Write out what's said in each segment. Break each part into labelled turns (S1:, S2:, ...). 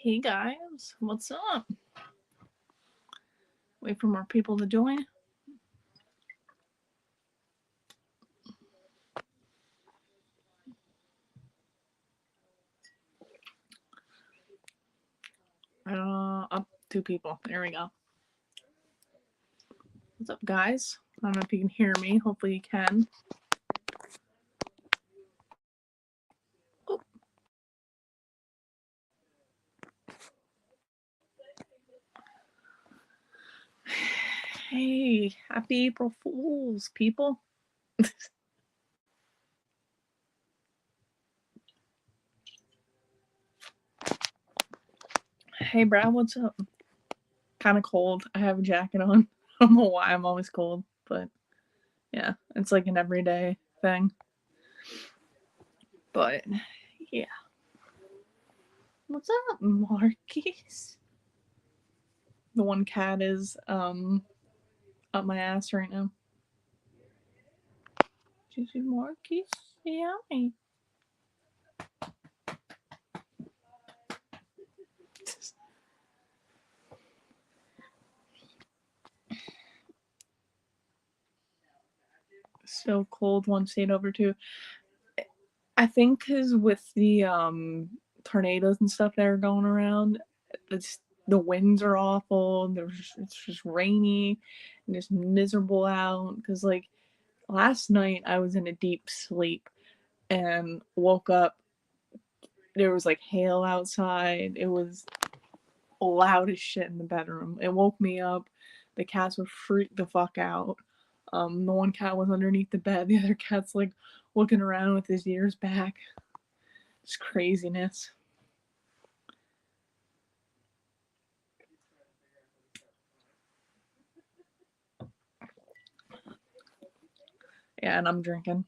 S1: Hey guys, what's up? Wait for more people to join. Up 2 people. There we go. What's up, guys? I don't know if you can hear me. Hopefully you can. Oh. Hey, happy April Fools, people. Hey, Brad, what's up? Kind of cold. I have a jacket on. I don't know why I'm always cold, but yeah, it's like an everyday thing. But yeah. What's up, Marquise? The one cat is up my ass right now. Gigi Marquise, yummy. So cold, one state over two. I think because with the tornadoes and stuff that are going around, the winds are awful. It's just rainy and just miserable out. Because like last night, I was in a deep sleep and woke up. There was like hail outside. It was loud as shit in the bedroom. It woke me up. The cats would freak the fuck out. The one cat was underneath the bed. The other cat's like looking around with his ears back. It's craziness. Yeah, and I'm drinking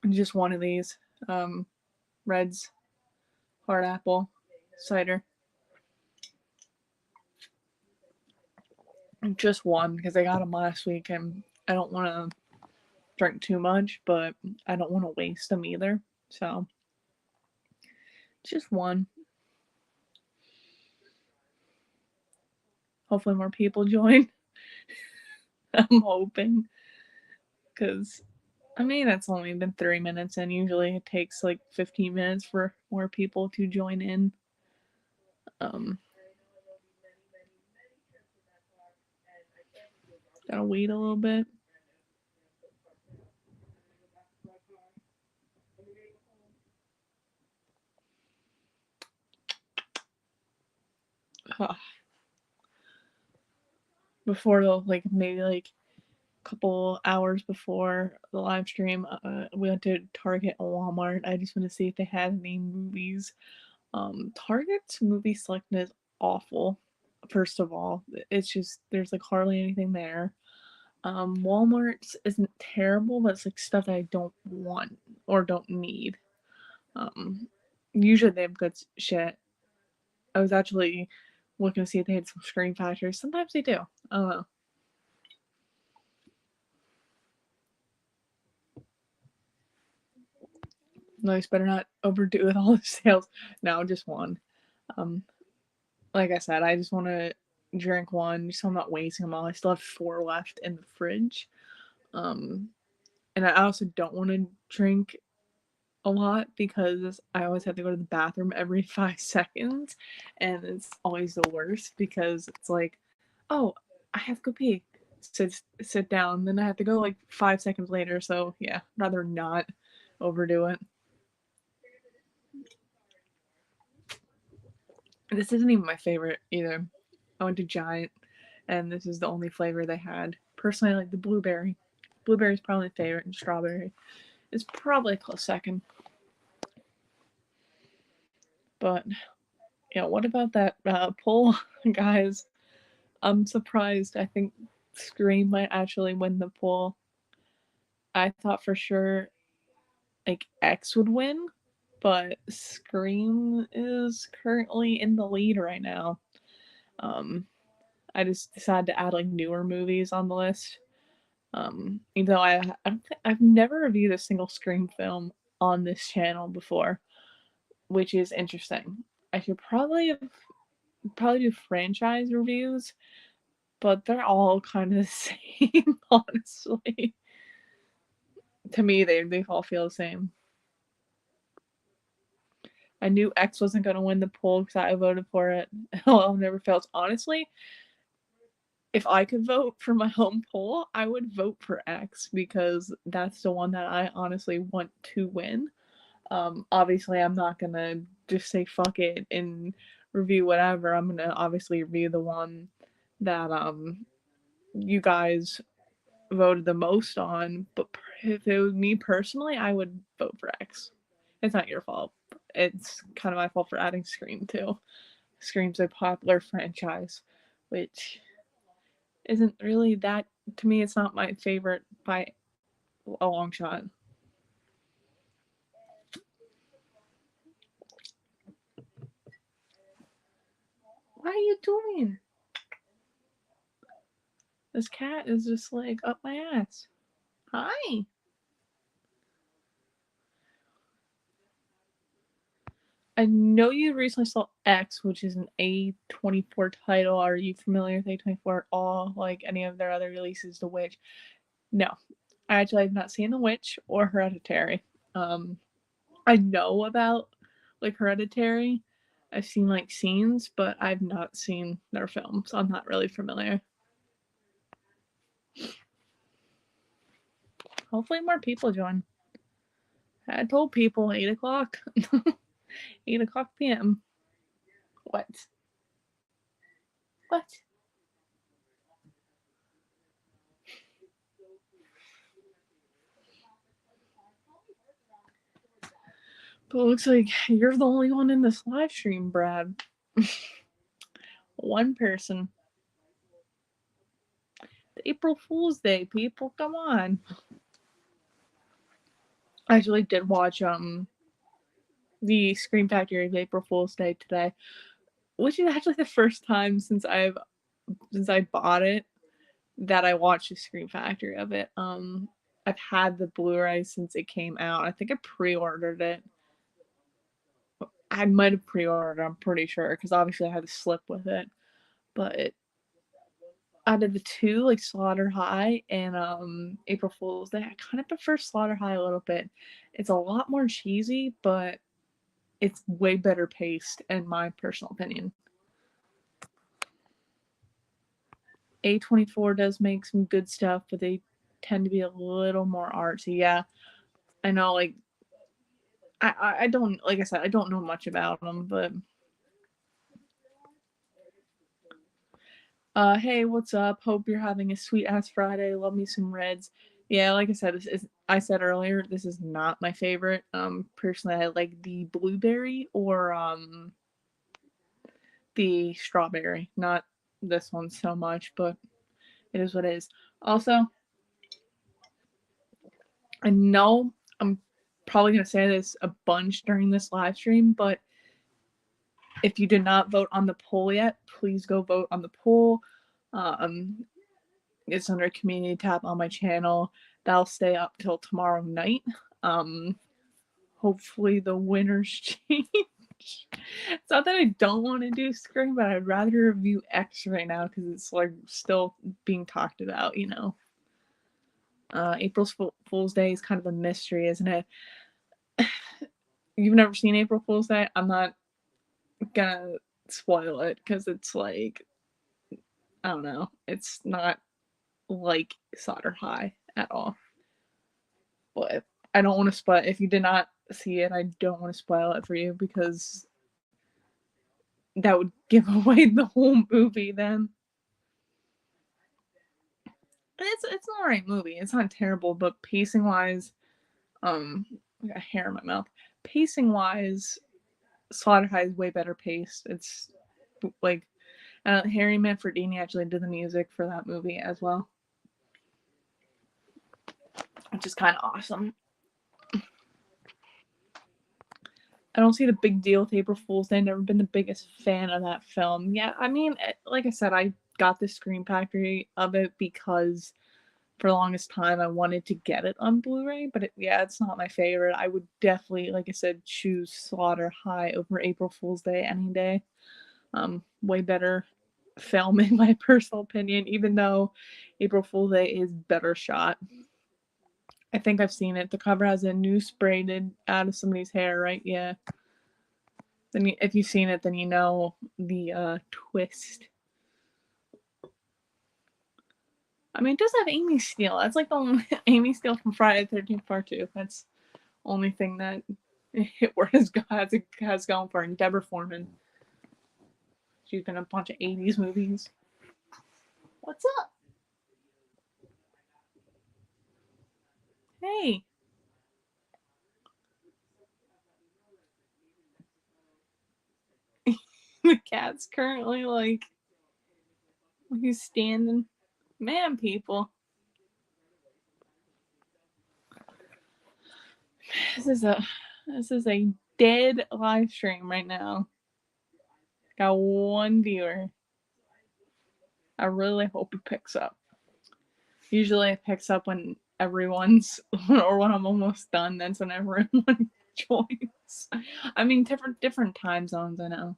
S1: just one of these Reds hard apple cider. Just one because I got them last week and I don't want to drink too much, but I don't want to waste them either. So just one. Hopefully more people join. I'm hoping because I mean it's only been 3 minutes and usually it takes like 15 minutes for more people to join in. Gotta wait a little bit. Before the maybe a couple hours before the live stream, we went to Target and Walmart. I just want to see if they had any movies. Target's movie selection is awful. First of all, it's just there's like hardly anything there. Walmart's isn't terrible, but it's like stuff that I don't want or don't need. Usually they have good shit. I was actually looking to see if they had some Scream Factors. Sometimes they do. I don't know. Nice, better not overdo with all the sales. No, just one. Um, like I said, I just want to drink one, so I'm not wasting them all. I still have 4 left in the fridge. Um, and I also don't want to drink a lot because I always have to go to the bathroom every 5 seconds, and it's always the worst because it's like, oh, I have to go pee. Sit down, then I have to go like 5 seconds later. So yeah, rather not overdo it. This isn't even my favorite either. I went to Giant, and this is the only flavor they had. Personally, I like the blueberry. Blueberry is probably my favorite, and strawberry is probably a close second. But yeah, what about that poll, guys? I'm surprised. I think Scream might actually win the poll. I thought for sure like X would win, but Scream is currently in the lead right now. Um, I just decided to add like newer movies on the list. Even though I've never reviewed a single Scream film on this channel before, which is interesting. I should probably have probably do franchise reviews, but they're all kind of the same, honestly. To me, they all feel the same. I knew X wasn't going to win the poll because I voted for it. Hell never fails. Honestly, if I could vote for my home poll, I would vote for X because that's the one that I honestly want to win. Obviously, I'm not going to just say fuck it and review whatever. I'm going to obviously review the one that you guys voted the most on. But if it was me personally, I would vote for X. It's not your fault. It's kind of my fault for adding Scream too. Scream's a popular franchise, which isn't really that, to me, it's not my favorite by a long shot. What are you doing? This cat is just like up my ass. Hi. I know you recently saw X, which is an A24 title. Are you familiar with A24 at all? Like any of their other releases, The Witch? No. I actually have not seen The Witch or Hereditary. I know about like Hereditary. I've seen like scenes, but I've not seen their film, so I'm not really familiar. Hopefully more people join. I told people 8 o'clock. 8 o'clock p.m. What? What? But it looks like you're the only one in this live stream, Brad. One person. April Fool's Day, people, come on. I actually did watch the Scream Factory of April Fool's Day today, which is actually the first time since I bought it that I watched the Scream Factory of it. I've had the Blu-ray since it came out. I think I pre-ordered it. I might have pre-ordered, I'm pretty sure, because obviously I had to slip with it. But out of the two, like Slaughter High and April Fool's Day, I kind of prefer Slaughter High a little bit. It's a lot more cheesy, but it's way better paced, in my personal opinion. A24 does make some good stuff, but they tend to be a little more artsy. Yeah, I know, like, I don't, like I said, I don't know much about them, but hey, what's up? Hope you're having a sweet ass Friday. Love me some Reds. Yeah, like I said earlier, this is not my favorite. Personally, I like the blueberry or the strawberry. Not this one so much, but it is what it is. Also, I know I'm probably gonna say this a bunch during this live stream, but if you did not vote on the poll yet, please go vote on the poll. It's under community tab on my channel. That'll stay up till tomorrow night. Hopefully the winners change. It's not that I don't want to do Scream, but I'd rather review X right now because it's like still being talked about, you know. April Fool's Day is kind of a mystery, isn't it? You've never seen April Fool's Day? I'm not gonna spoil it because it's like, I don't know, it's not like Solder High at all. But I don't want to spoil. If you did not see it, I don't want to spoil it for you because that would give away the whole movie. Then it's an alright movie. It's not terrible, but pacing wise, I got hair in my mouth. Pacing wise, Slaughter High is way better paced. It's like Harry Manfredini actually did the music for that movie as well, which is kind of awesome. I don't see the big deal with April Fool's Day. I've never been the biggest fan of that film. Yeah, I mean, like I said, I got the Scream Factory of it because for the longest time I wanted to get it on Blu-ray, but it's not my favorite. I would definitely, like I said, choose Slaughter High over April Fool's Day any day. Way better film in my personal opinion, even though April Fool's Day is better shot. I think I've seen it. The cover has a noose braided out of somebody's hair, right? Yeah. Then if you've seen it, then you know the twist. I mean, it does have Amy Steele. That's like the only Amy Steele from Friday the 13th Part 2. That's the only thing that has going for it. And Deborah Foreman. She's been in a bunch of 80s movies. What's up? Hey. The cat's currently like, he's standing. Man, people. This is a dead live stream right now. Got one viewer. I really hope it picks up. Usually it picks up when everyone's, or when I'm almost done, that's when everyone joins. I mean, different time zones, I know.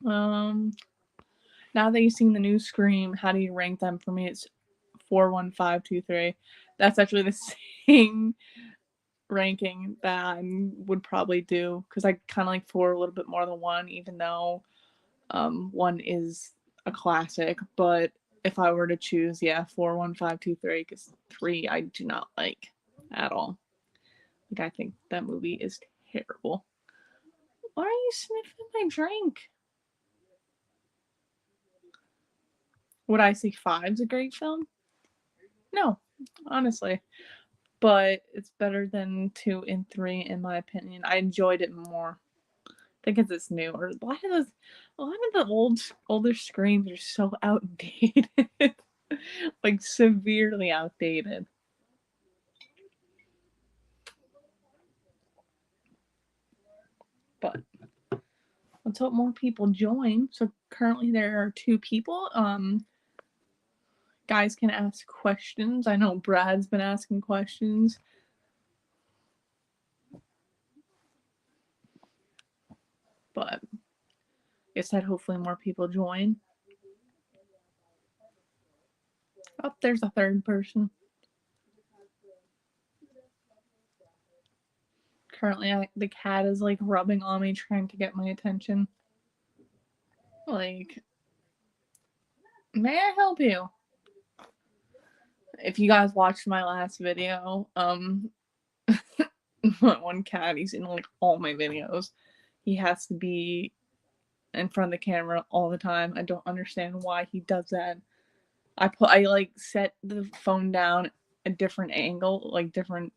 S1: Now that you've seen the new Scream, how do you rank them? For me, it's 4, 1, 5, 2, 3. That's actually the same ranking that I would probably do, because I kind of like 4 a little bit more than 1, even though 1 is a classic. But if I were to choose, yeah, 4, 1, 5, 2, 3, because 3 I do not like at all. Like, I think that movie is terrible. Why are you sniffing my drink? Would I say 5's a great film? No, honestly. But it's better than 2 and 3 in my opinion. I enjoyed it more. I think it's newer. A lot of the older Screams are so outdated. Like, severely outdated. But let's hope more people join. So currently there are 2 people. Guys can ask questions. I know Brad's been asking questions. But I said hopefully more people join. Oh, there's a 3rd person. Currently, the cat is like rubbing on me, trying to get my attention. Like, may I help you? If you guys watched my last video, one cat, he's in like all my videos. He has to be in front of the camera all the time. I don't understand why he does that. I like set the phone down a different angle, like different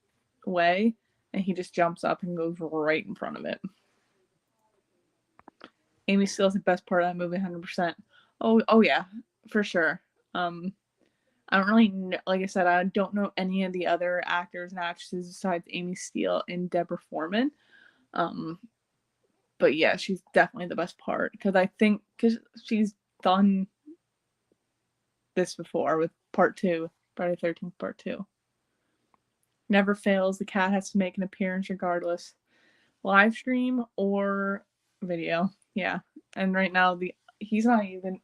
S1: way, and he just jumps up and goes right in front of it. Amy Steele's the best part of that movie, 100%. Oh yeah, for sure. I don't really know, like I said, I don't know any of the other actors and actresses besides Amy Steele and Deborah Foreman. But yeah, she's definitely the best part, because she's done this before with Part 2, Friday the 13th Part 2. Never fails. The cat has to make an appearance regardless. Live stream or video. Yeah. And right now he's not even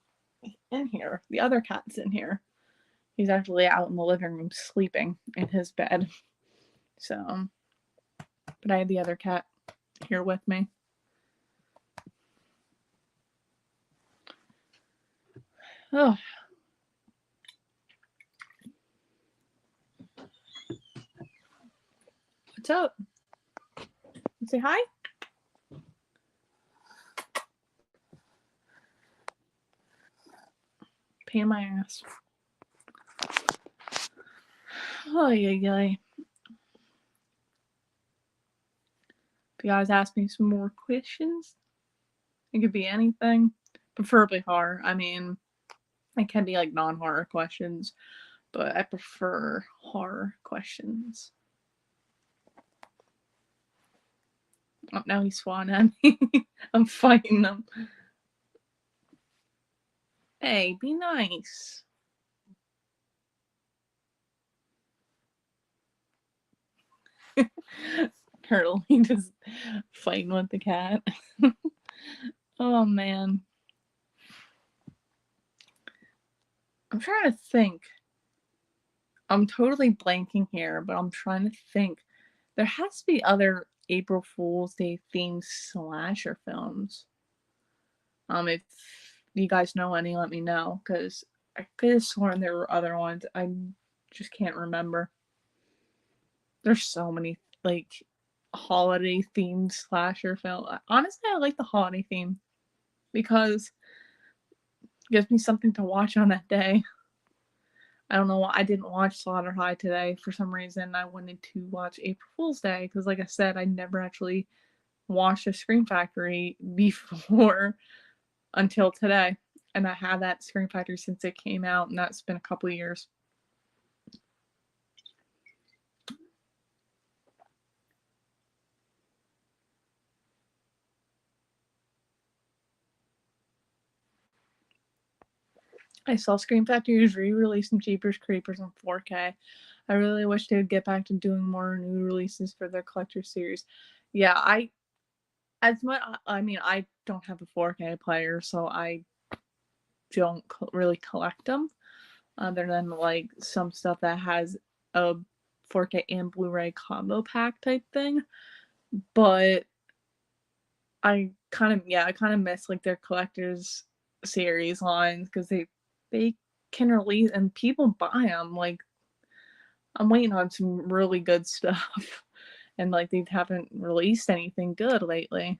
S1: in here. The other cat's in here. He's actually out in the living room sleeping in his bed. So, but I have the other cat here with me. Oh. What's up? Say hi. Pain in my ass. Oh, yeah. If you guys ask me some more questions, it could be anything. Preferably horror. I mean, it can be like non-horror questions, but I prefer horror questions. Oh, now he's swatting at me. I'm fighting them. Hey, be nice. currently just fighting with the cat. Oh man. I'm trying to think. I'm totally blanking here, but I'm trying to think. There has to be other April Fool's Day themed slasher films. If you guys know any, let me know, because I could have sworn there were other ones. I just can't remember. There's so many, like, holiday themed slasher film. Honestly, I like the holiday theme because it gives me something to watch on that day. I don't know why I didn't watch Slaughter High today. For some reason, I wanted to watch April Fool's Day because, like I said, I never actually watched a Scream Factory before until today. And I had that Scream Factory since it came out, and that's been a couple of years. I saw Scream Factory was re-releasing Jeepers Creepers on 4K. I really wish they would get back to doing more new releases for their collector series. Yeah, I mean, I don't have a 4K player, so I don't really collect them, other than like some stuff that has a 4K and Blu-ray combo pack type thing. But I kind of miss like their collectors series lines because they can release and people buy them. Like I'm waiting on some really good stuff, and like they haven't released anything good lately.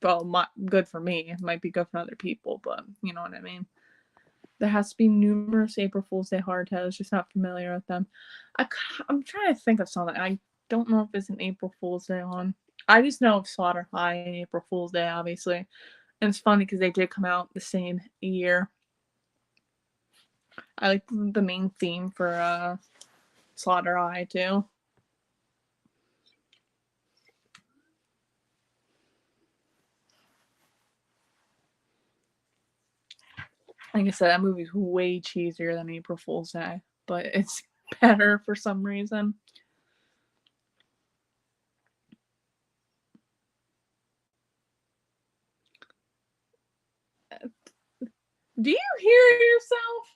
S1: Well, good for me. It might be good for other people, but you know what I mean. There has to be numerous April Fool's Day horror tales. Just not familiar with them. I'm trying to think of something. I don't know if it's an April Fool's Day one. I just know of Slaughter High and April Fool's Day, obviously. And it's funny because they did come out the same year. I like the main theme for Slaughter High too. Like I said, that movie's way cheesier than April Fool's Day, but it's better for some reason. Do you hear yourself?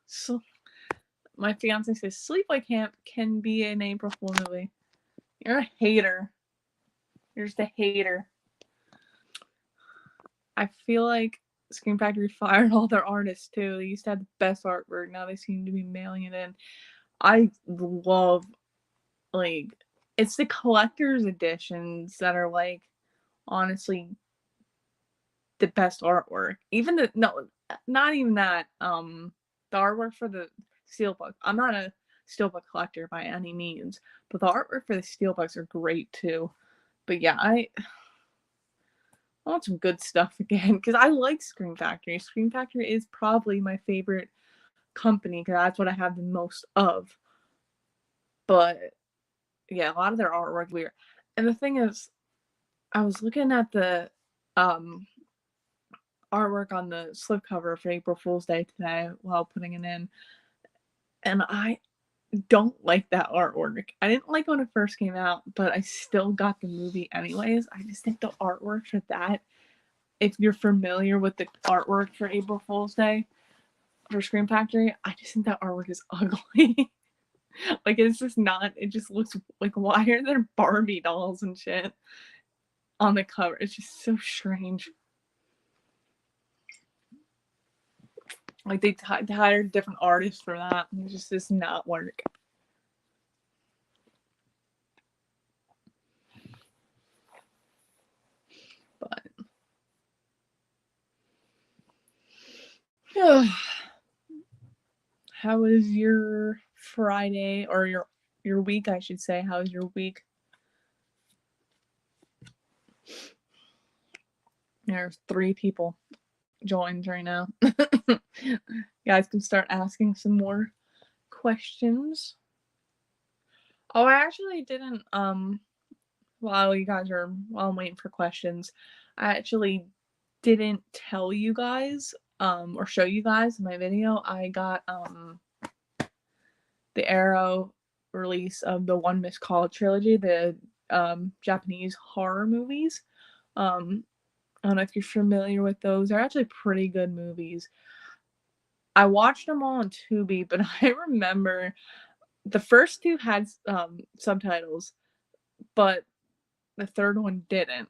S1: So, my fiance says Sleepaway Camp can be an April Fool movie. You're a hater. You're just a hater. I feel like Scream Factory fired all their artists too. They used to have the best artwork. Now they seem to be mailing it in. I love, like, it's the collector's editions that are like honestly the best artwork. Even not even that. The artwork for the steelbook. I'm not a steelbook collector by any means, but the artwork for the steelbooks are great too. But yeah, I want some good stuff again because I like Scream Factory. Scream Factory is probably my favorite company because that's what I have the most of. But yeah, a lot of their artwork weird. And the thing is, I was looking at the artwork on the slipcover for April Fool's Day today while putting it in, and I don't like that artwork. I didn't like when it first came out, but I still got the movie anyways. I just think the artwork for that, if you're familiar with the artwork for April Fool's Day for Scream Factory, I just think that artwork is ugly. Like it's just not. It just looks like, why are there Barbie dolls and shit on the cover? It's just so strange. Like they hired different artists for that, and it just does not work. But how is your Friday or your week? I should say. How is your week? There's 3 people joined right now. You guys can start asking some more questions. Oh, I actually didn't while I'm waiting for questions, I actually didn't tell you guys or show you guys in my video. I got the Arrow release of the One Missed Call trilogy, the Japanese horror movies. I don't know if you're familiar with those. They're actually pretty good movies. I watched them all on Tubi, but I remember the first two had subtitles, but the third one didn't.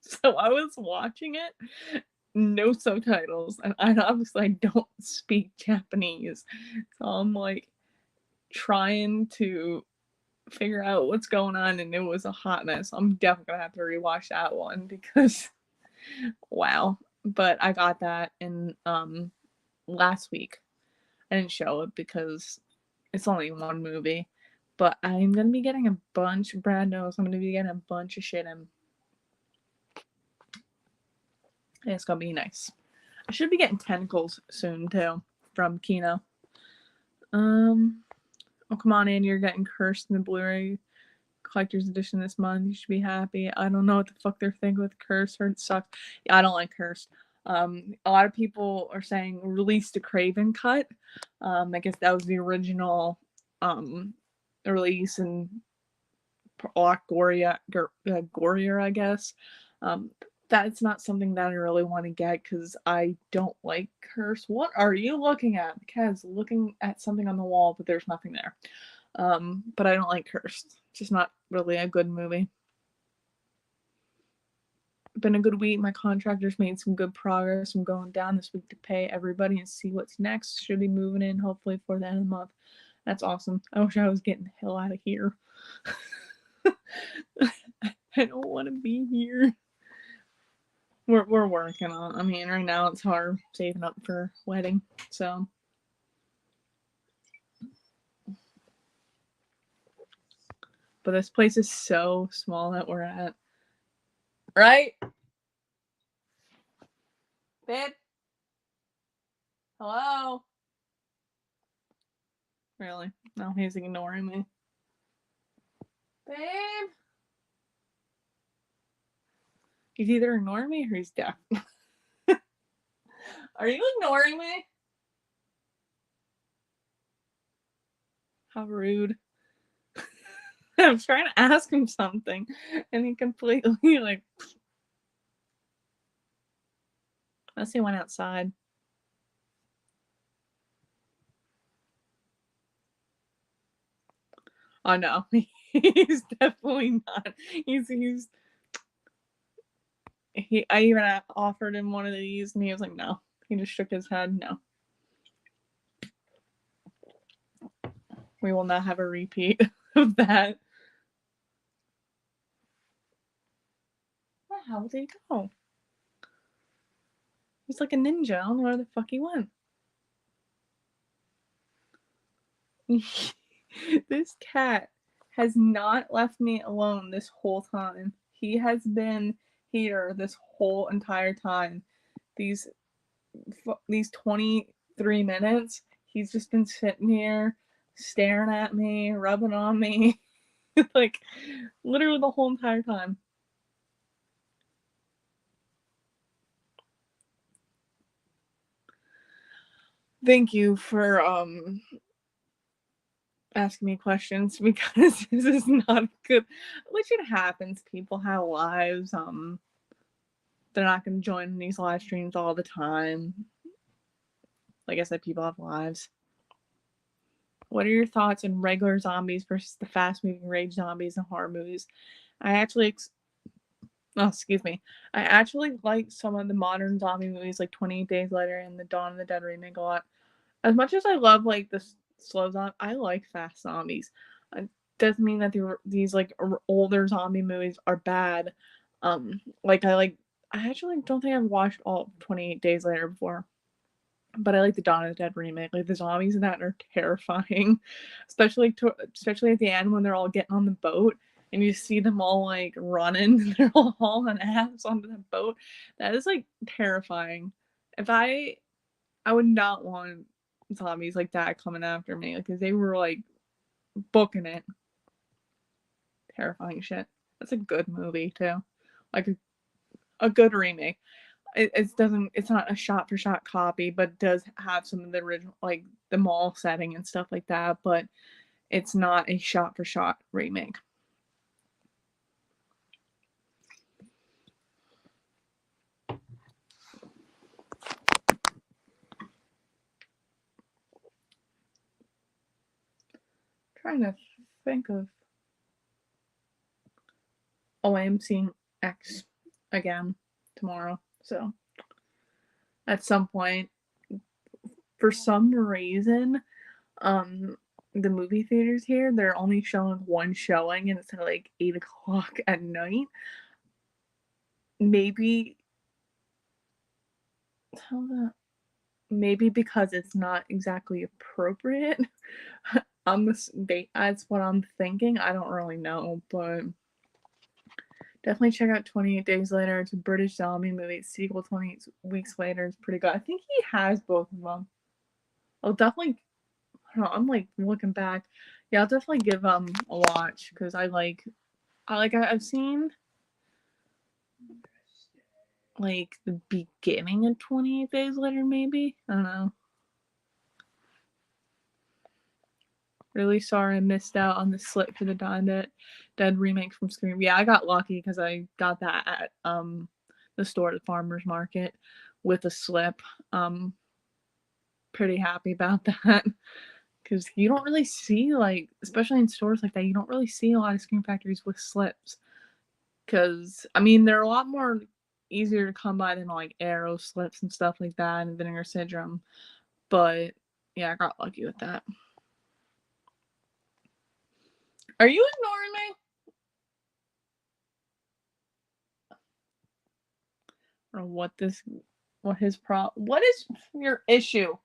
S1: So I was watching it, no subtitles, and I obviously don't speak Japanese. So I'm like trying to figure out what's going on, and it was a hot mess. I'm definitely gonna have to rewatch that one because wow. But I got that in last week. I didn't show it because it's only one movie. But I'm gonna be getting a bunch, Brad knows I'm gonna be getting a bunch of shit in. And it's gonna be nice. I should be getting Tentacles soon too from Kino. Oh come on, Andy, you're getting Cursed in the Blu-ray collector's edition this month. You should be happy. I don't know what the fuck they're thinking with Cursed. Heard it sucks. Yeah, I don't like Cursed. A lot of people are saying release the Craven cut. I guess that was the original release and a lot gorier, I guess. That's not something that I really want to get because I don't like Curse. What are you looking at? The cat's looking at something on the wall, but there's nothing there. But I don't like Curse. It's just not really a good movie. Been a good week. My contractors made some good progress. I'm going down this week to pay everybody and see what's next. Should be moving in hopefully before the end of the month. That's awesome. I wish I was getting the hell out of here. I don't want to be here. We're working on. I mean, right now it's hard saving up for wedding. So, but this place is so small that we're at. Right, babe. Hello. Really? No, he's ignoring me. Babe. He's either ignoring me or he's deaf. Are you ignoring me? How rude. I was trying to ask him something and he completely like. Unless he went outside. Oh no, he's definitely not. I even offered him one of these and he was like, no. He just shook his head, no. We will not have a repeat of that. Where the hell did he go? He's like a ninja. I don't know where the fuck he went. This cat has not left me alone this whole time. He has been here this whole entire time. These 23 minutes, he's just been sitting here staring at me, rubbing on me, like literally the whole entire time. Thank you for asking me questions because this is not good. Which it happens. People have lives. They're not going to join these live streams all the time. Like I said, people have lives. What are your thoughts on regular zombies versus the fast-moving rage zombies and horror movies? I actually like some of the modern zombie movies like 28 Days Later and the Dawn of the Dead remake a lot. As much as I love like the slow zombie, I like fast zombies. It doesn't mean that these like older zombie movies are bad. I actually don't think I've watched all 28 Days Later before. But I like the Dawn of the Dead remake. Like the zombies in that are terrifying, especially at the end when they're all getting on the boat and you see them all like running and they're all hauling ass onto the boat. That is like terrifying. I would not want zombies like that coming after me because they were like booking it. Terrifying shit. That's a good movie too, like a good remake. It's not a shot for shot copy, but it does have some of the original, like the mall setting and stuff like that, but it's not a shot for shot remake. trying to think of. Oh, I am seeing X again tomorrow. So at some point, for some reason, the movie theaters here, they're only showing one showing and it's at like 8 o'clock at night. Maybe maybe because it's not exactly appropriate on this date. That's what I'm thinking. I don't really know, but definitely check out 28 Days Later. It's a British zombie movie. It's sequel 28 Weeks Later. It's pretty good. I think he has both of them. I'll definitely. I don't know, I'm like looking back. Yeah, I'll definitely give them a watch because I've seen like the beginning of 28 Days Later, maybe. I don't know. Really sorry I missed out on the slip for the Dawn Dead remake from Scream. Yeah, I got lucky because I got that at the store at the farmer's market with a slip. Pretty happy about that because you don't really see, like, especially in stores like that, you don't really see a lot of Scream Factories with slips. Because, I mean, they're a lot more easier to come by than like arrow slips and stuff like that and vinegar syndrome. But yeah, I got lucky with that. Are you ignoring me? Or what is your issue?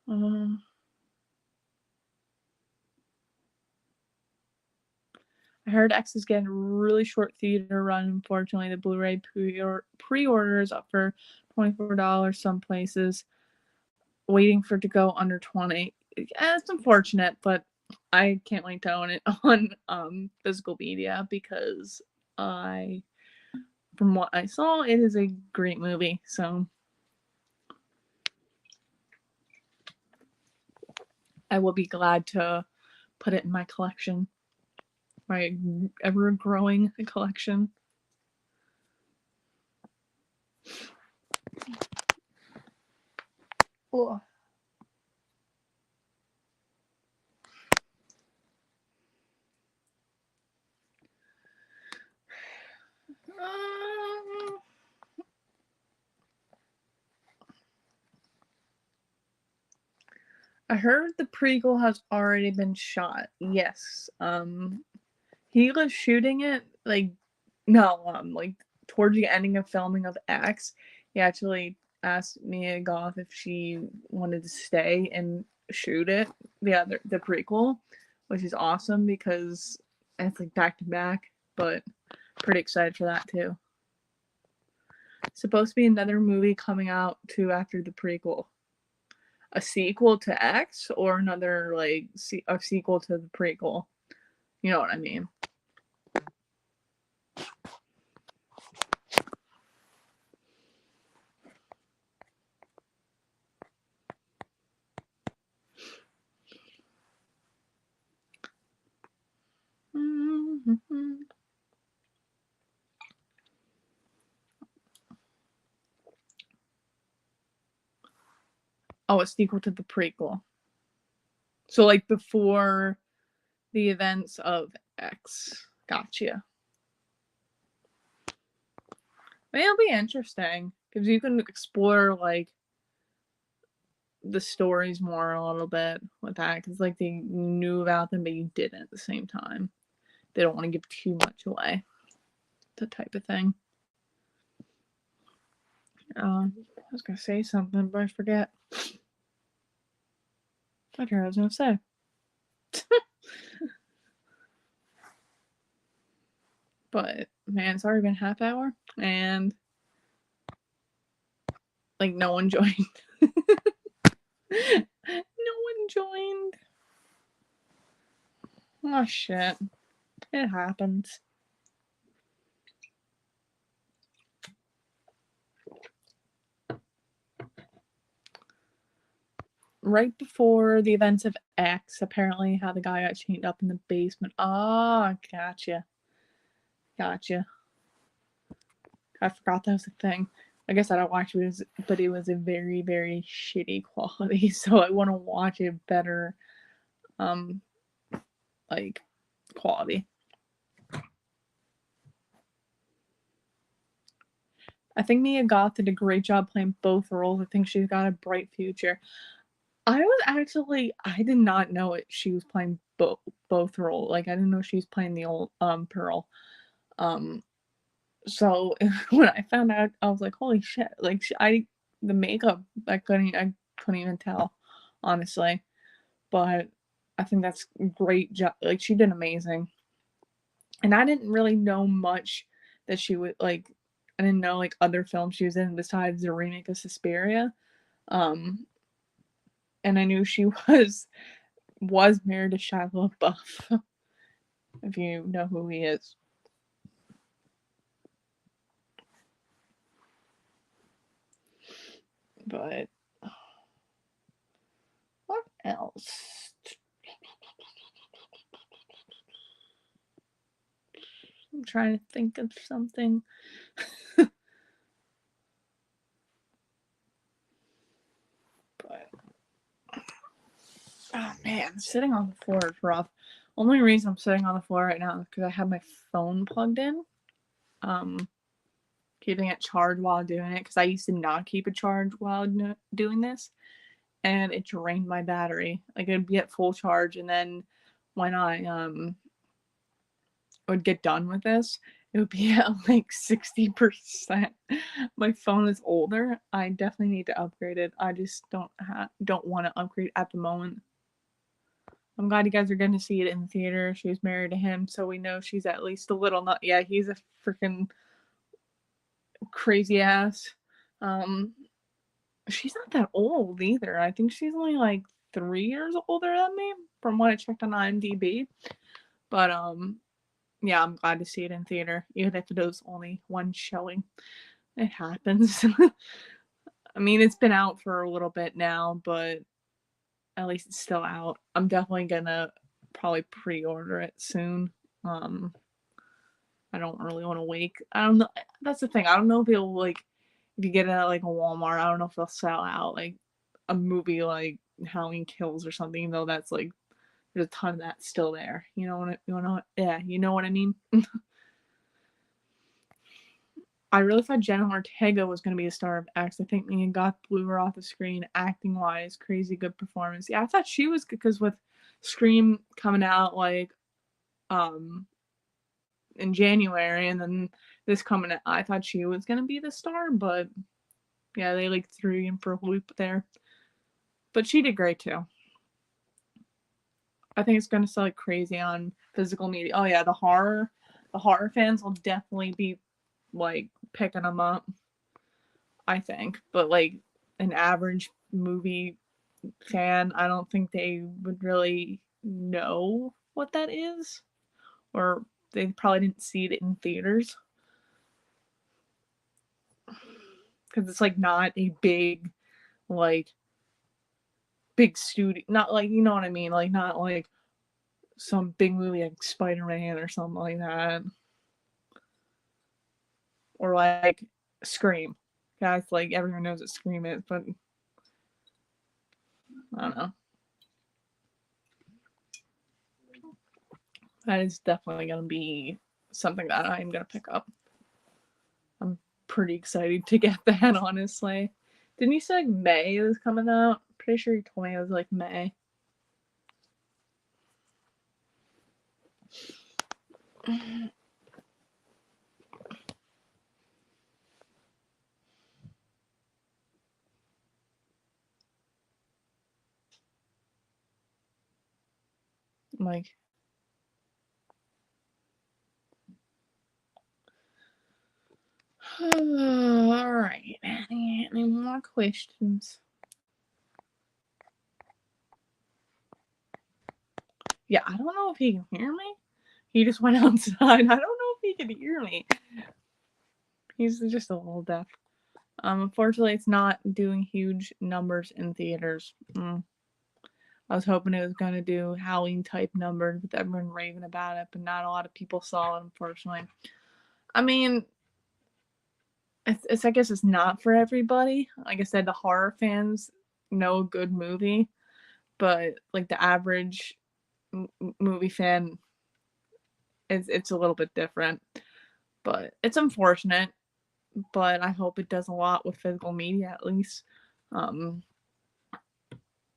S1: I heard X is getting a really short theater run. Unfortunately, the Blu-ray pre-order is up for $24 some places. Waiting for it to go under 20. It's unfortunate, but I can't wait to own it on physical media because from what I saw, it is a great movie. So I will be glad to put it in my collection, my ever-growing collection. Oh. I heard the prequel has already been shot. Yes. He was shooting it like towards the ending of filming of X. He actually asked Mia Goth if she wanted to stay and shoot it, the prequel, which is awesome because it's like back to back. But pretty excited for that too. Supposed to be another movie coming out too after the prequel. A sequel to X or another like a sequel to the prequel. You know what I mean? Mm-hmm. Oh, a sequel to the prequel. So like before the events of X. Gotcha. I mean, it'll be interesting because you can explore like the stories more a little bit with that because like they knew about them but you didn't at the same time. They don't want to give too much away. The type of thing. I was gonna say something but I forget. I don't know what I was gonna say. But man, it's already been half hour and like no one joined. No one joined. Oh shit. It happens. Right before the events of X, apparently how the guy got chained up in the basement. Ah, gotcha. Gotcha. I forgot that was a thing. like I said, I watched it, but it was a very, very shitty quality. So I want to watch it better, like quality. I think Mia Goth did a great job playing both roles. I think she's got a bright future. I did not know it. She was playing both roles. Like I didn't know she was playing the old Pearl. So when I found out, I was like, holy shit! Like the makeup, I couldn't even tell, honestly. But I think that's great job. Like she did amazing. And I didn't really know much that she would like. I didn't know like other films she was in besides the remake of Suspiria. Um, and I knew she was married to Shia LaBeouf, if you know who he is. But what else? I'm trying to think of something. But oh man, sitting on the floor is rough. Only reason I'm sitting on the floor right now is because I have my phone plugged in. Keeping it charged while doing it because I used to not keep it charged while doing this, and it drained my battery. Like it'd be at full charge, and then when I would get done with this, it would be at like 60%. My phone is older. I definitely need to upgrade it. I just don't want to upgrade at the moment. I'm glad you guys are going to see it in the theater. She was married to him, so we know she's at least a little not. Yeah, he's a freaking crazy ass. She's not that old either. I think she's only like 3 years older than me, from what I checked on IMDb. But yeah, I'm glad to see it in theater, even if it was only one showing. It happens. I mean, it's been out for a little bit now, but at least it's still out. I'm definitely gonna probably pre-order it soon. I don't really want to wait. I don't know. That's the thing. I don't know if it'll like if you get it at like a Walmart. I don't know if they'll sell out like a movie like Halloween Kills or something. Even though that's like there's a ton of that still there. You know what? Yeah, you know what I mean. I really thought Jenna Ortega was going to be a star of X. I think Megan Goth blew her off the screen, acting wise, crazy good performance. Yeah, I thought she was good because with Scream coming out like in January and then this coming out, I thought she was going to be the star, but yeah, they like threw you in for a loop there. But she did great too. I think it's going to sell like crazy on physical media. Oh yeah, the horror fans will definitely be like picking them up. I think, but like an average movie fan, I don't think they would really know what that is, or they probably didn't see it in theaters because it's like not a like big studio, not like you know what I mean, like not like some big movie like Spider-Man or something like that, or like Scream. Guys, like everyone knows what Scream is, but I don't know. That is definitely gonna be something that I'm gonna pick up. I'm pretty excited to get that, honestly. Didn't you say like May was coming out? Pretty sure you told me it was like May. Like, all right. Any more questions? Yeah, I don't know if he can hear me. He just went outside. I don't know if he can hear me. He's just a little deaf. Unfortunately, it's not doing huge numbers in theaters. I was hoping it was gonna do Halloween type numbers with everyone raving about it, but not a lot of people saw it, unfortunately. I mean, I guess it's not for everybody. Like I said, the horror fans know a good movie, but like the average movie fan, it's a little bit different. But it's unfortunate. But I hope it does a lot with physical media at least. Um,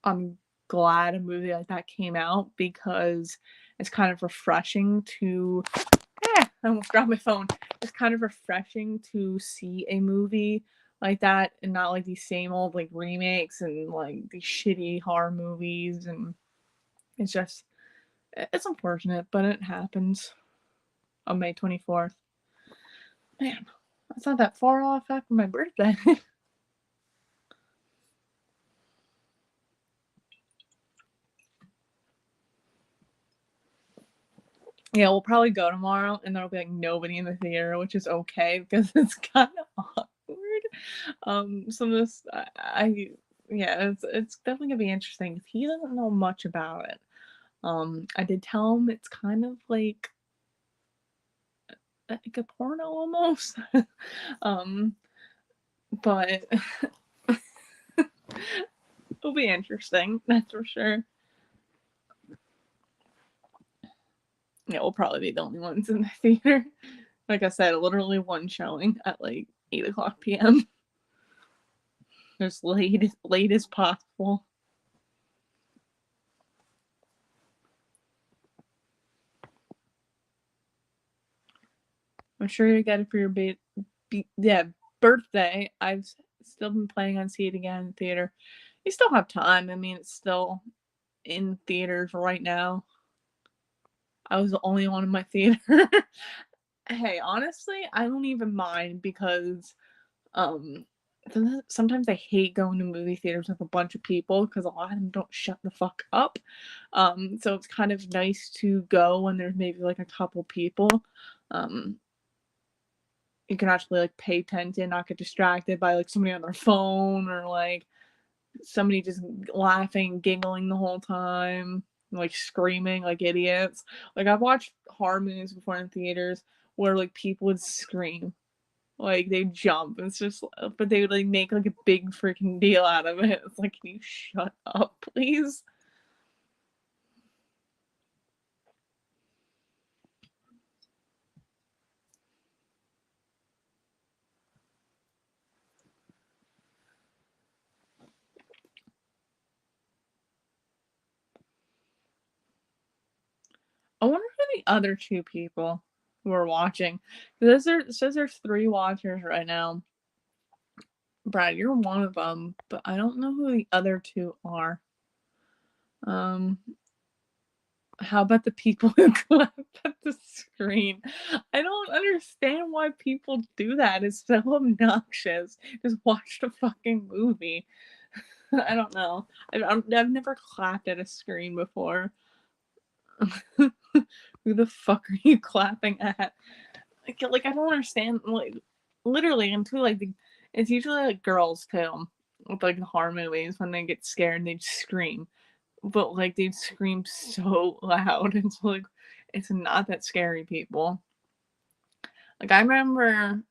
S1: I'm glad a movie like that came out because it's kind of refreshing to I almost grabbed my phone. It's kind of refreshing to see a movie like that and not like these same old like remakes and like these shitty horror movies, and it's just it's unfortunate, but it happens on May 24th. Man, that's not that far off after my birthday. Yeah, we'll probably go tomorrow and there'll be like nobody in the theater, which is okay because it's kind of awkward. Some of this, yeah, it's definitely gonna be interesting. He doesn't know much about it. I did tell him it's kind of like a porno almost. um, but it'll be interesting, that's for sure. Yeah, we'll probably be the only ones in the theater. Like I said, literally one showing at like 8 o'clock p.m. As late as possible. I'm sure you get it for your birthday. I've still been planning on seeing it again in theater. You still have time. I mean, it's still in theaters right now. I was the only one in my theater. Hey, honestly, I don't even mind because um sometimes I hate going to movie theaters with a bunch of people because a lot of them don't shut the fuck up. So it's kind of nice to go when there's maybe like a couple people. Um, you can actually like pay attention, not get distracted by like somebody on their phone or like somebody just laughing, giggling the whole time, like screaming like idiots. Like I've watched horror movies before in theaters where like people would scream, like they jump. It's just, but they would like make like a big freaking deal out of it. It's like, can you shut up, please? I wonder who the other two people who are watching. It says there's 3 watchers right now. Brad, you're one of them, but I don't know who the other two are. Um, how about the people who clap at the screen? I don't understand why people do that. It's so obnoxious. Just watch the fucking movie. I don't know. I've never clapped at a screen before. Who the fuck are you clapping at? Like I don't understand. Like literally, until like it's usually like girls too with like the horror movies when they get scared they scream, but like they'd scream so loud. It's like it's not that scary, people. Like I remember,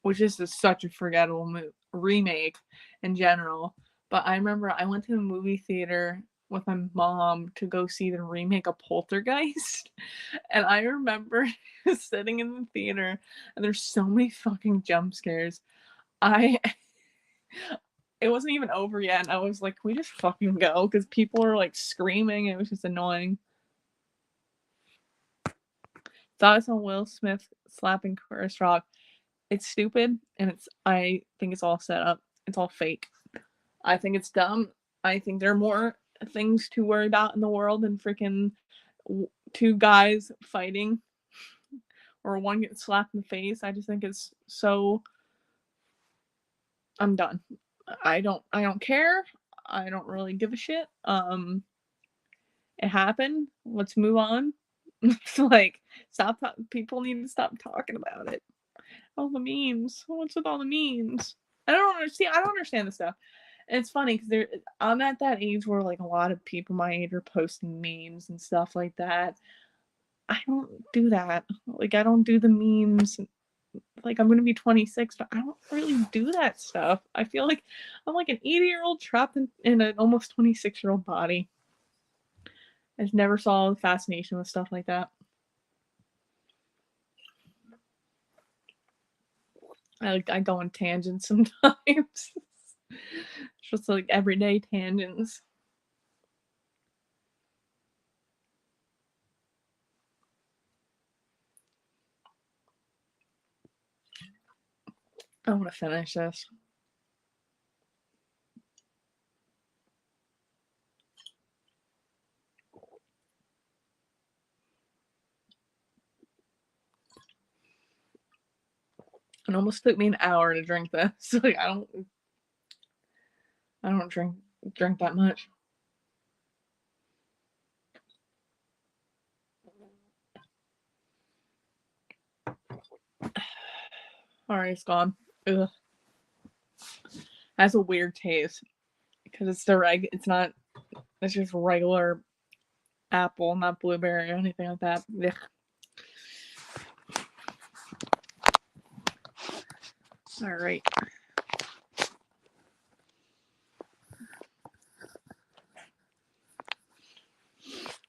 S1: which is just such a forgettable remake in general. But I remember I went to the movie theater with my mom to go see the remake of Poltergeist. And I remember sitting in the theater and there's so many fucking jump scares. I it wasn't even over yet and I was like, can we just fucking go? Because people were like screaming and it was just annoying. Thought I saw Will Smith slapping Chris Rock. It's stupid and I think it's all set up. It's all fake. I think it's dumb. I think there are more things to worry about in the world than freaking two guys fighting or one gets slapped in the face. I just think it's so. I'm done. I don't care. I don't really give a shit. It happened. Let's move on. It's like stop. People need to stop talking about it. All the memes. What's with all the memes? I don't understand. I don't understand this stuff. And it's funny because I'm at that age where like a lot of people my age are posting memes and stuff like that. I don't do that. Like I don't do the memes. like I'm gonna be 26, but I don't really do that stuff. I feel like I'm like an 80-year-old trapped in an almost 26-year-old body. I just never saw the fascination with stuff like that. I go on tangents sometimes. Just like everyday tangents. I want to finish this. It almost took me an hour to drink this. Like I don't drink that much. Alright, it's gone. Ugh. It has a weird taste because it's it's just regular apple, not blueberry or anything like that. Ugh. Alright.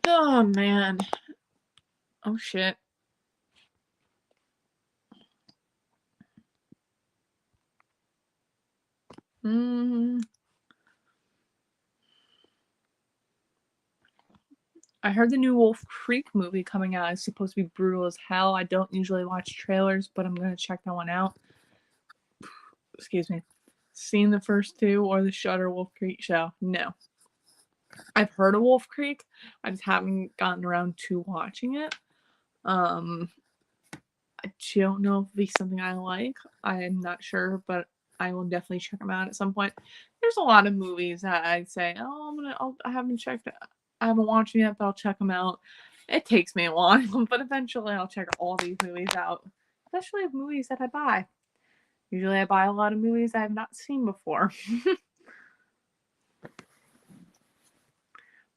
S1: Oh man. Oh shit. I heard the new Wolf Creek movie coming out is supposed to be brutal as hell. I don't usually watch trailers, but I'm gonna check that one out. Excuse me. Seen the first two or the Shutter Wolf Creek show? No. I've heard of Wolf Creek. I just haven't gotten around to watching it. I don't know if it'll be something I like. I'm not sure, but I will definitely check them out at some point. There's a lot of movies that I'd say, I haven't checked it. I haven't watched them yet, but I'll check them out. It takes me a while, but eventually I'll check all these movies out. Especially movies that I buy. Usually I buy a lot of movies I have not seen before.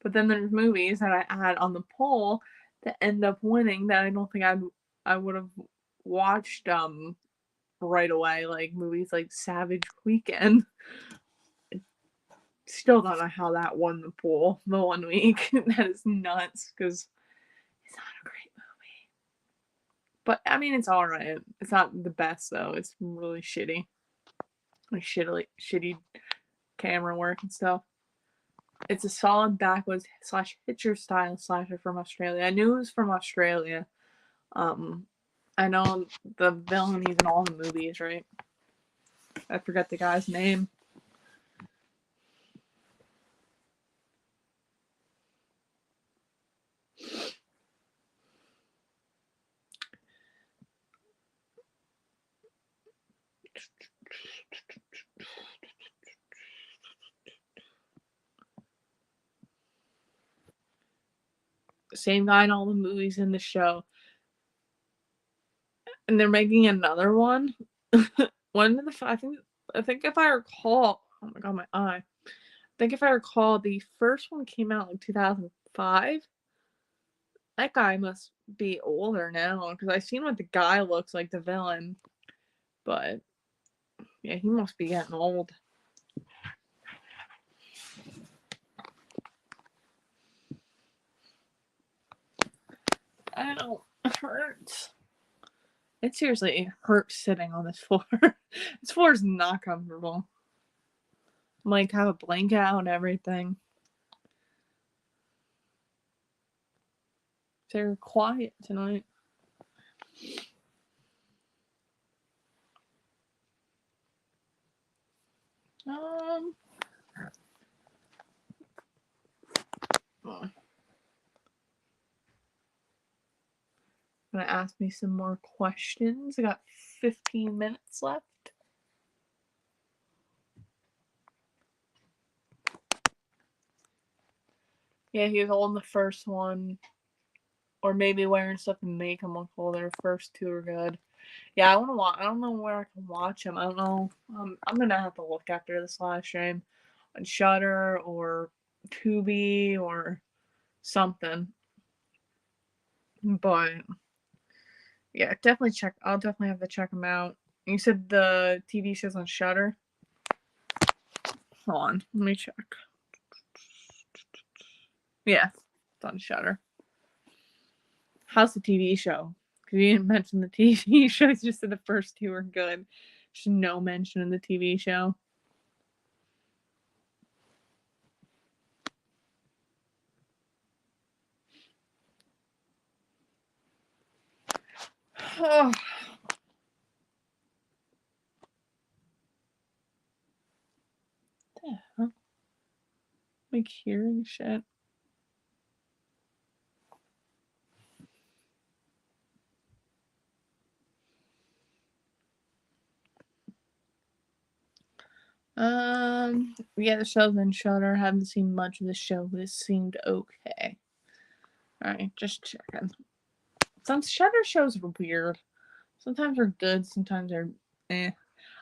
S1: But then there's movies that I had on the poll that end up winning that I don't think I would have watched right away, like movies like Savage Weekend. Still don't know how that won the poll the one week. That is nuts because it's not a great movie. But I mean, it's alright. It's not the best though. It's really shitty. Like shitty camera work and stuff. It's a solid backwoods / Hitcher style slasher from Australia. I knew it was from Australia. I know the villain, he's in all the movies, right? I forget the guy's name. Same guy in all the movies in the show. And they're making another one. I think if I recall, oh my god, my eye. I think if I recall, the first one came out like 2005. That guy must be older now because I've seen what the guy looks like, the villain. But yeah, he must be getting old. Ow, it hurts. It seriously hurts sitting on this floor. This floor is not comfortable. I'm like, have a blanket out and everything. They're quiet tonight. Oh. Gonna ask me some more questions. I got 15 minutes left. Yeah, he was holding the first one. Or maybe wearing stuff to make him look older. First two are good. Yeah, I want to watch. I don't know where I can watch them. I don't know. I'm gonna have to look after this live stream on Shutter or Tubi or something. But Yeah, definitely check. I'll definitely have to check them out. You said the TV show's on Shudder. Hold on, let me check. Yeah, it's on Shudder. How's the TV show? Because you didn't mention the TV show. You just said the first two were good. There's no mention in the TV show. Oh. Yeah. Like hearing shit. Yeah, the show's in Shudder. Haven't seen much of the show, but it seemed okay. Alright, just checking. Some Shudder shows are weird. Sometimes they're good, sometimes they're eh.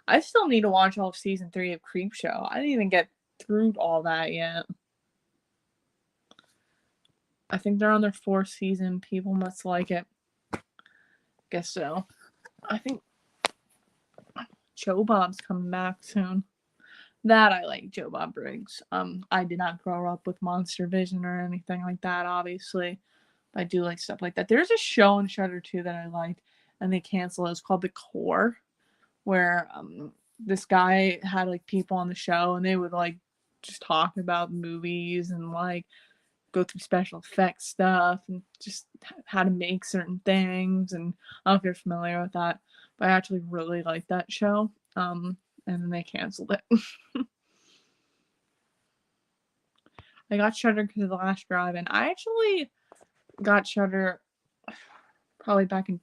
S1: I still need to watch all of season 3 of Creepshow. I didn't even get through all that yet. I think they're on their 4th season. People must like it. Guess so. I think Joe Bob's coming back soon. That I like Joe Bob Briggs. I did not grow up with Monster Vision or anything like that, obviously. But I do like stuff like that. There's a show on Shudder too that I liked, and they canceled it. It's called The Core, where this guy had like people on the show, and they would like just talk about movies and like go through special effects stuff and just how to make certain things. And I don't know if you're familiar with that, but I actually really liked that show. And then they canceled it. I got Shudder because of The Last Drive, and I actually got Shudder probably back in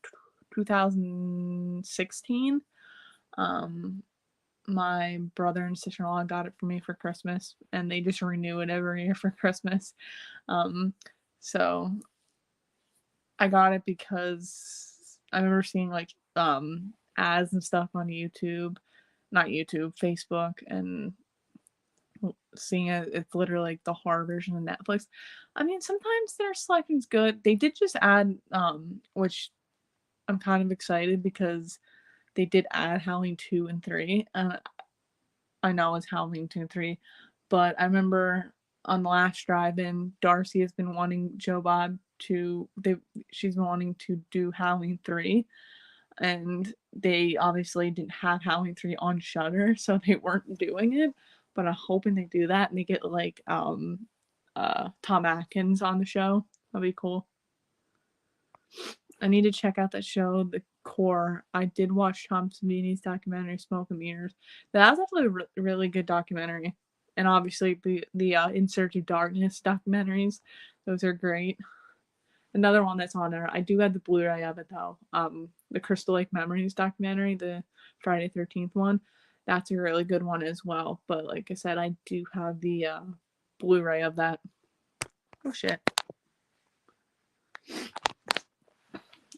S1: 2016. My brother and sister-in-law got it for me for Christmas, and they just renew it every year for Christmas. So I got it because I remember seeing like ads and stuff on YouTube, not YouTube, Facebook, and seeing it. It's literally like the horror version of Netflix. I mean, sometimes their selection's good. They did just add, which I'm kind of excited because they did add Halloween 2 and 3. I know it's Halloween 2 and 3, but I remember on the last drive-in, Darcy has been wanting Joe Bob to. She's been wanting to do Halloween 3, and they obviously didn't have Halloween 3 on Shudder, so they weren't doing it. But I'm hoping they do that and they get like Tom Atkins on the show. That'd be cool. I need to check out that show, The Core. I did watch Tom Savini's documentary, Smoke and Mirrors. That was actually a really good documentary. And obviously the In Search of Darkness documentaries. Those are great. Another one that's on there. I do have the Blu-ray of it though. The Crystal Lake Memories documentary, the Friday 13th one. That's a really good one as well. But like I said, I do have the Blu-ray of that. Oh shit.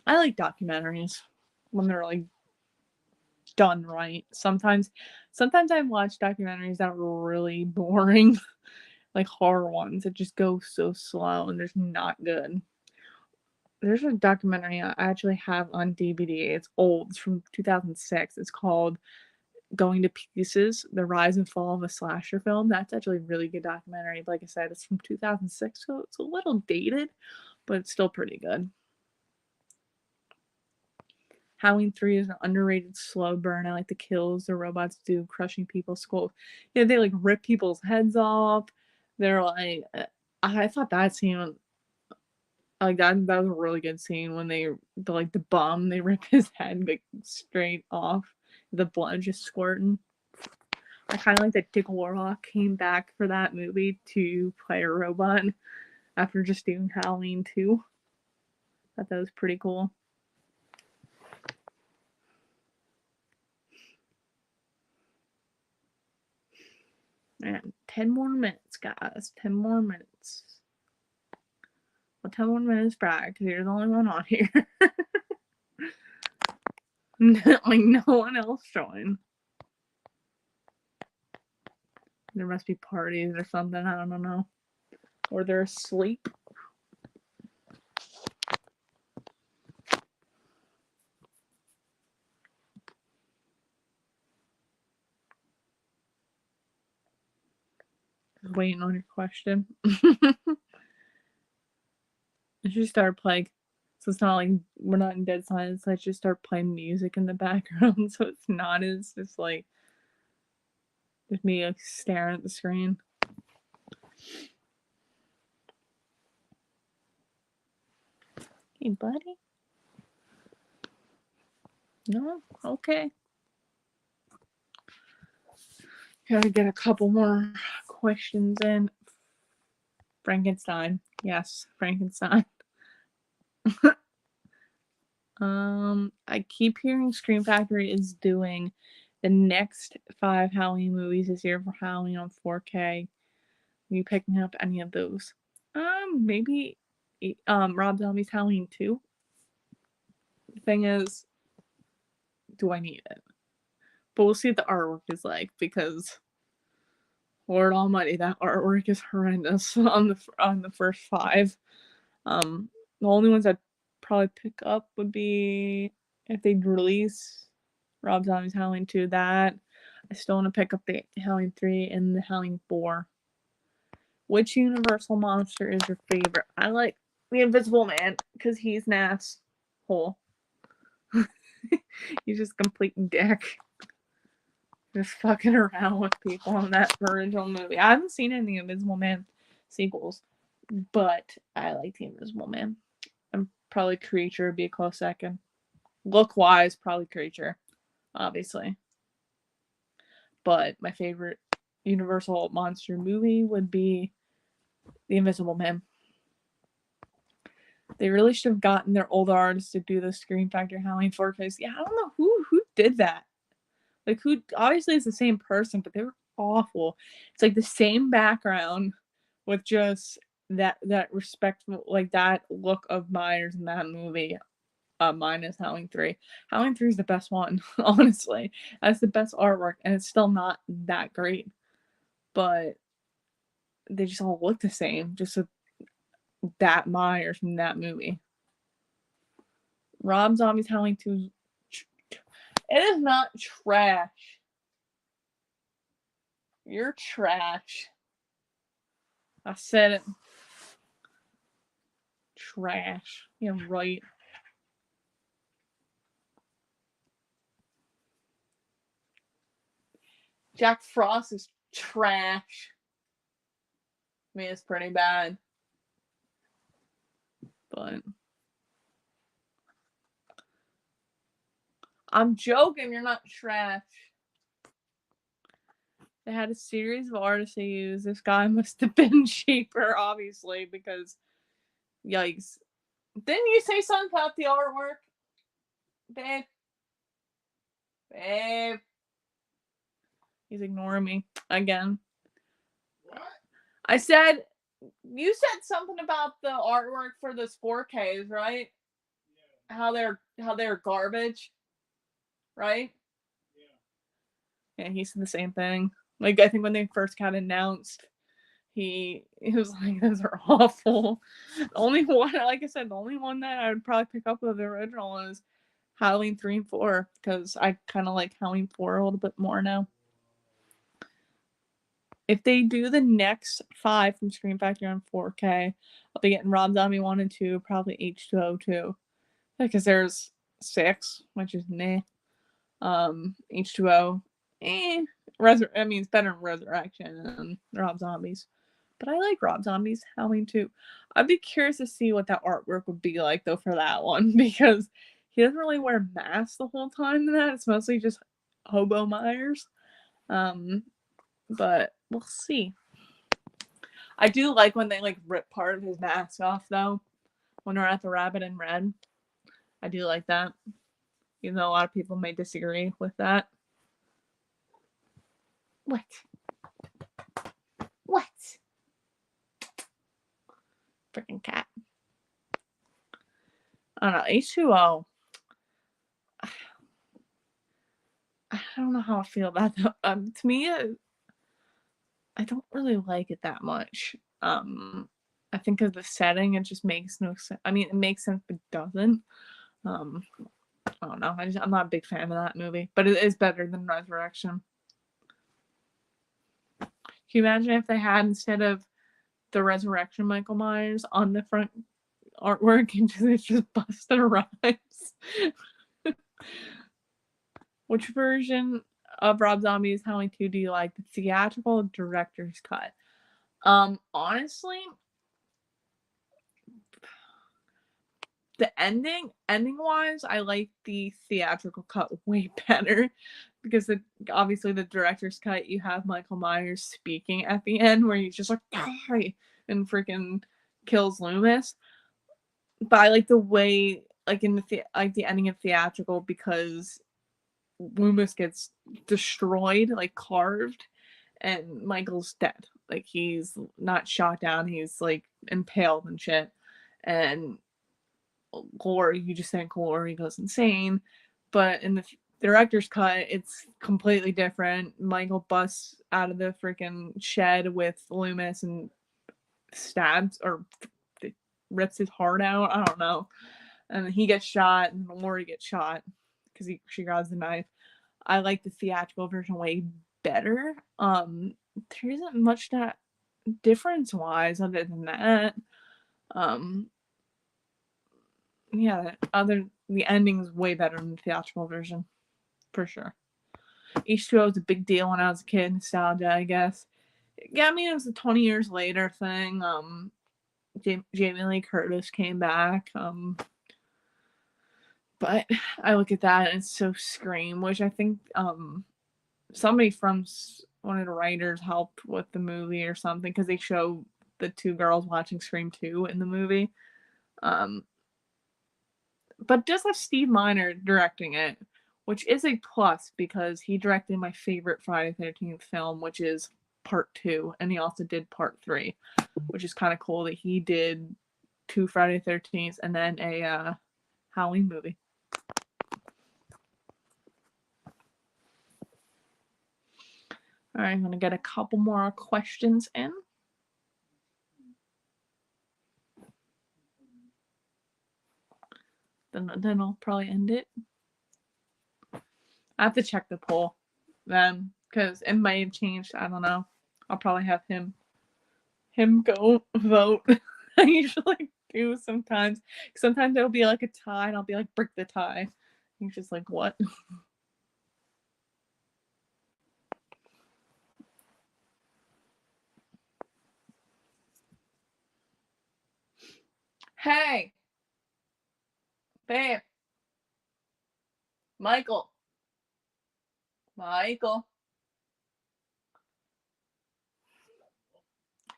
S1: I like documentaries when they're like done right. Sometimes I watch documentaries that are really boring, like horror ones that just go so slow and they're not good. There's a documentary I actually have on DVD. It's old. It's from 2006. It's called Going to Pieces: The Rise and Fall of a Slasher Film. That's actually a really good documentary. Like I said, it's from 2006, so it's a little dated, but it's still pretty good. Halloween 3 is an underrated slow burn. I like the kills the robots do, crushing people's skulls. Yeah, they like rip people's heads off. They're like, I thought that scene, like that was a really good scene when the bum, they rip his head like straight off, the blood just squirting. I kind of like that Dick Warlock came back for that movie to play a robot after just doing Halloween 2. I thought that was pretty cool. And 10 more minutes, guys. 10 more minutes. Well, 10 more minutes, Brad, because you're the only one on here. Like, no one else joined. There must be parties or something. I don't know. Or they're asleep. waiting on your question. I should start playing, so it's not like we're not in dead silence. I just start playing music in the background, so it's not as just like just me like staring at the screen. Hey, buddy. No, okay. Gotta get a couple more questions in. Frankenstein, yes, Frankenstein. I keep hearing Scream Factory is doing the next 5 Halloween movies this year for Halloween on 4K. Are you picking up any of those? Maybe Rob Zombie's Halloween 2. The thing is, do I need it? But we'll see what the artwork is like, because Lord Almighty, that artwork is horrendous on the first 5. The only ones I'd probably pick up would be if they'd release Rob Zombie's Halloween 2. That I still want to pick up the Halloween 3 and the Halloween 4. Which Universal monster is your favorite? I like the Invisible Man because he's an asshole. He's just a complete dick. Just fucking around with people in that original movie. I haven't seen any Invisible Man sequels, but I like the Invisible Man. And probably Creature would be a close second. Look-wise, probably Creature, obviously. But my favorite Universal monster movie would be The Invisible Man. They really should have gotten their older artists to do the Scream Factory Halloween 4 because, yeah, I don't know who did that. Like, who, obviously it's the same person, but they were awful. It's like the same background with just that respectful, like that look of Myers in that movie, minus Halloween 3. Halloween 3 is the best one, honestly. That's the best artwork, and it's still not that great. But they just all look the same, just with that Myers from that movie. Rob Zombie's Halloween 2, it is not trash. You're trash. I said it. Trash. Yeah, right. Jack Frost is trash. I mean, it's pretty bad. But I'm joking, you're not trash. They had a series of artists they used. This guy must have been cheaper, obviously, because yikes. Didn't you say something about the artwork? Babe. Babe. He's ignoring me again. What? I said, you said something about the artwork for the 4Ks, right? Yeah. How they're garbage, right? Yeah. Yeah, he said the same thing. Like, I think when they first got announced, he was like, those are awful. The only one, like I said, the only one that I would probably pick up with the original is Halloween 3 and 4, because I kind of like Halloween 4 a little bit more now. If they do the next 5 from Scream Factory on 4K, I'll be getting Rob Zombie 1 and 2, probably H2O 2. Because there's 6, which is meh. H2O, I mean, it's better than Resurrection and Rob Zombies. But I like Rob Zombie's Halloween 2. I'd be curious to see what that artwork would be like, though, for that one. Because he doesn't really wear masks the whole time in that. It's mostly just Hobo Myers. But we'll see. I do like when they, like, rip part of his mask off, though. When they're at the Rabbit in Red. I do like that. Even though a lot of people may disagree with that. What? What? Freaking cat. I don't know. H2O. I don't know how I feel about that. To me, I don't really like it that much. I think of the setting, it just makes no sense. I mean, it makes sense, but doesn't. I don't know. I'm not a big fan of that movie, but it is better than Resurrection. Can you imagine if they had, instead of the Resurrection Michael Myers on the front artwork, and it's just Busta Rhymes? Which version of Rob Zombie's Halloween 2 do you like? The theatrical or director's cut? Honestly, the ending wise, I like the theatrical cut way better, because obviously the director's cut, you have Michael Myers speaking at the end where he's just like, "Die," and freaking kills Loomis. But I like the way, like in the ending of theatrical, because Loomis gets destroyed, like carved, and Michael's dead. Like, he's not shot down, he's like impaled and shit. And Glory, you just think Glory goes insane. But in the director's cut, it's completely different. Michael busts out of the freaking shed with Loomis and stabs or rips his heart out. I don't know. And he gets shot, and Lori gets shot because she grabs the knife. I like the theatrical version way better. There isn't much that difference wise other than that. Yeah, the ending's way better in the theatrical version, for sure. H2O was a big deal when I was a kid. Nostalgia, I guess. Yeah, I mean, it was a 20 years later thing. Jamie Lee Curtis came back. But I look at that and it's so Scream, which I think somebody from one of the writers helped with the movie or something, because they show the two girls watching Scream 2 in the movie. But does have Steve Miner directing it, which is a plus, because he directed my favorite Friday the 13th film, which is Part 2, and he also did Part 3, which is kind of cool that he did 2 Friday the 13th and then a Halloween movie. All right, I'm going to get a couple more questions in. Then I'll probably end it. I have to check the poll then, because it might have changed. I don't know. I'll probably have him go vote. I usually do sometimes. Sometimes it'll be like a tie, and I'll be like, break the tie. He's just like, what? Hey, babe. Michael.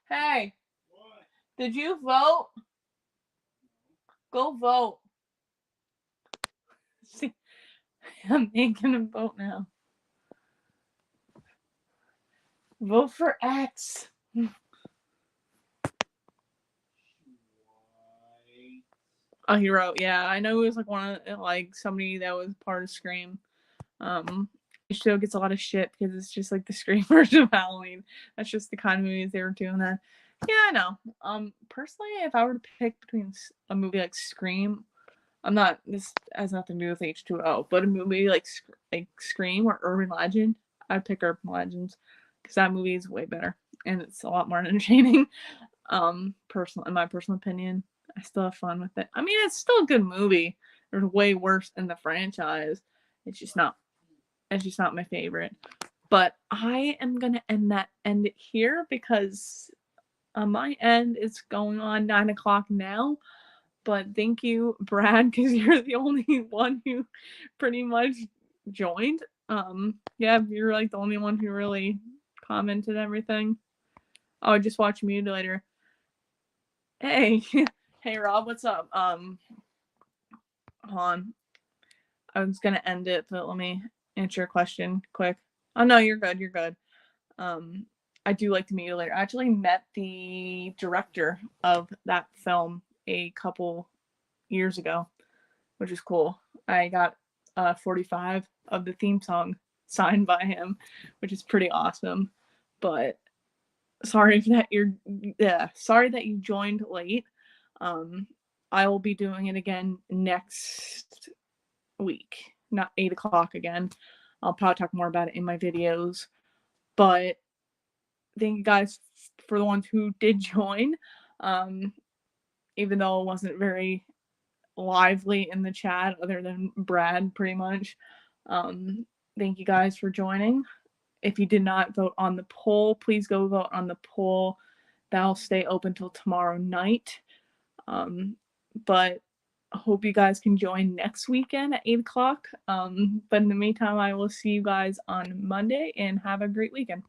S1: Hey. What? Did you vote? Go vote. See, I'm making him vote now. Vote for X. Oh, he wrote, yeah. I know it was like one of, like, somebody that was part of Scream. The show gets a lot of shit because it's just like the Scream version of Halloween. That's just the kind of movies they were doing that. Yeah, I know. Personally, if I were to pick between a movie like Scream, this has nothing to do with H2O, but a movie like Scream or Urban Legend, I'd pick Urban Legends, because that movie is way better and it's a lot more entertaining. In my personal opinion, I still have fun with it. I mean, it's still a good movie. There's way worse in the franchise. It's just not my favorite. But I am gonna end it here, because on my end it's going on 9:00 now. But thank you, Brad, because you're the only one who pretty much joined. Yeah, you're like the only one who really commented everything. Oh, I just watched Mutilator. Hey, hey Rob, what's up? Hold on. I was gonna end it, but let me answer your question quick. Oh no, you're good. You're good. I do like the Mutilator. I actually met the director of that film a couple years ago, which is cool. I got 45 of the theme song signed by him, which is pretty awesome. But sorry that you joined late. I will be doing it again next week, not 8:00 again. I'll probably talk more about it in my videos. But thank you guys for the ones who did join. Even though it wasn't very lively in the chat, other than Brad, pretty much. Thank you guys for joining. If you did not vote on the poll, please go vote on the poll. That'll stay open till tomorrow night. But I hope you guys can join next weekend at 8 o'clock. But in the meantime, I will see you guys on Monday, and have a great weekend.